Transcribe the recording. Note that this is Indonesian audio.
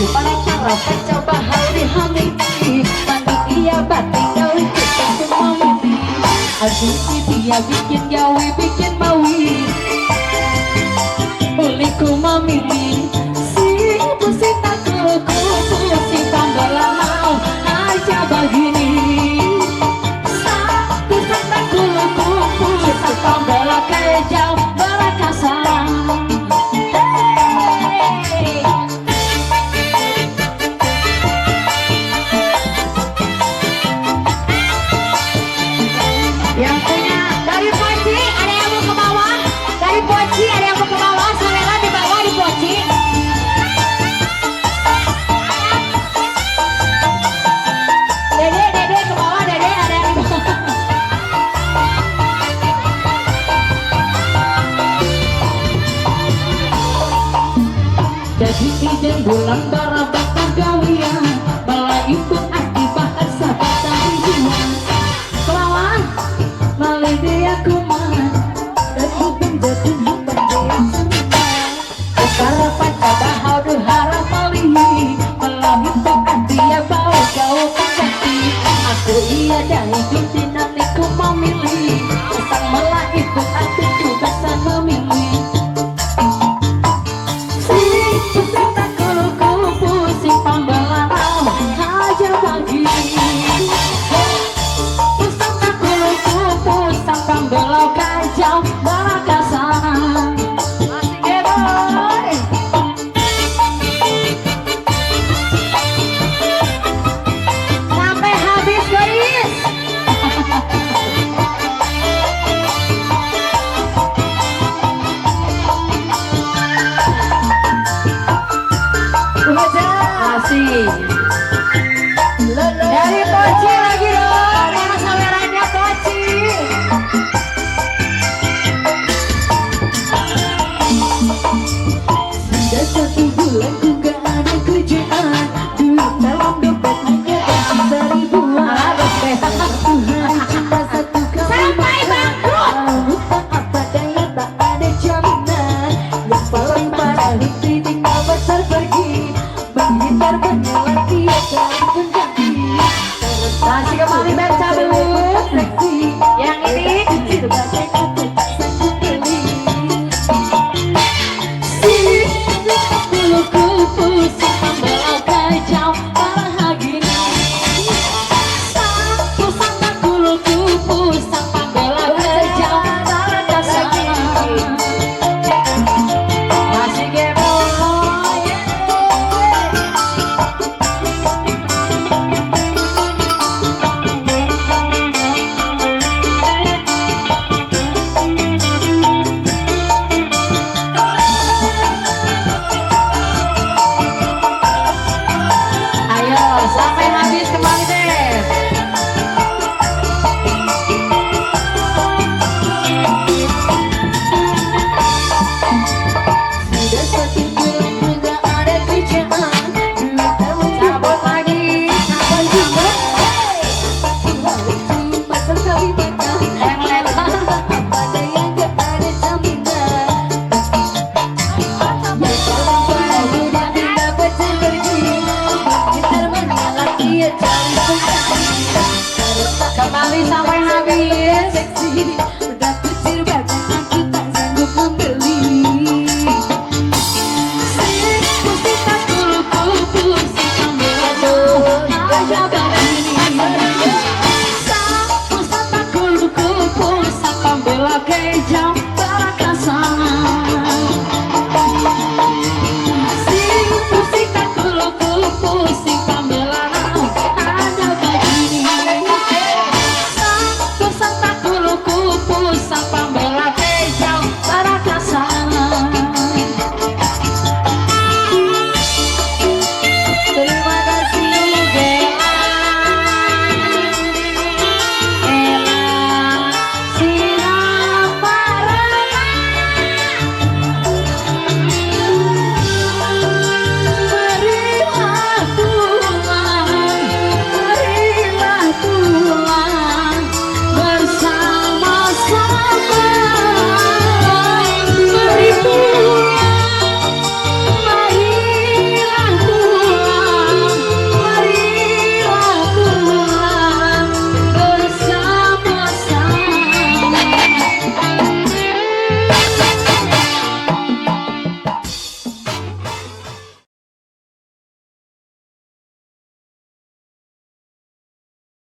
para coba hari hamili panitia batik gawe kita semua mili asumsi dia bikin gawe bikin mawi uliku mamili si pusi tak keluku pusi pambola mau aja begini satu tak keluku pusi pambola kejauh berakasar. Yang punya dari Poci ada yang mau ke bawah, dari Poci ada yang mau ke bawah, selera di bawah di Poci. Dede ke bawah, Dede ada yang di bawah. Jadi izin bulan barabak gawian, malah ikut akibat sahabat dari jiwa. Kelawan malah dia kuman dan hubung jatuh hubung dia secara pacar bahau harap malihi malah himpukan dia bawa kau pengganti aku iya dari pimpinan aku memilih sang malah ikut aku kebebasan memilih si pusing tak kuluku pusing pambalan aja bagi pusing tak kuluku pusing pambalan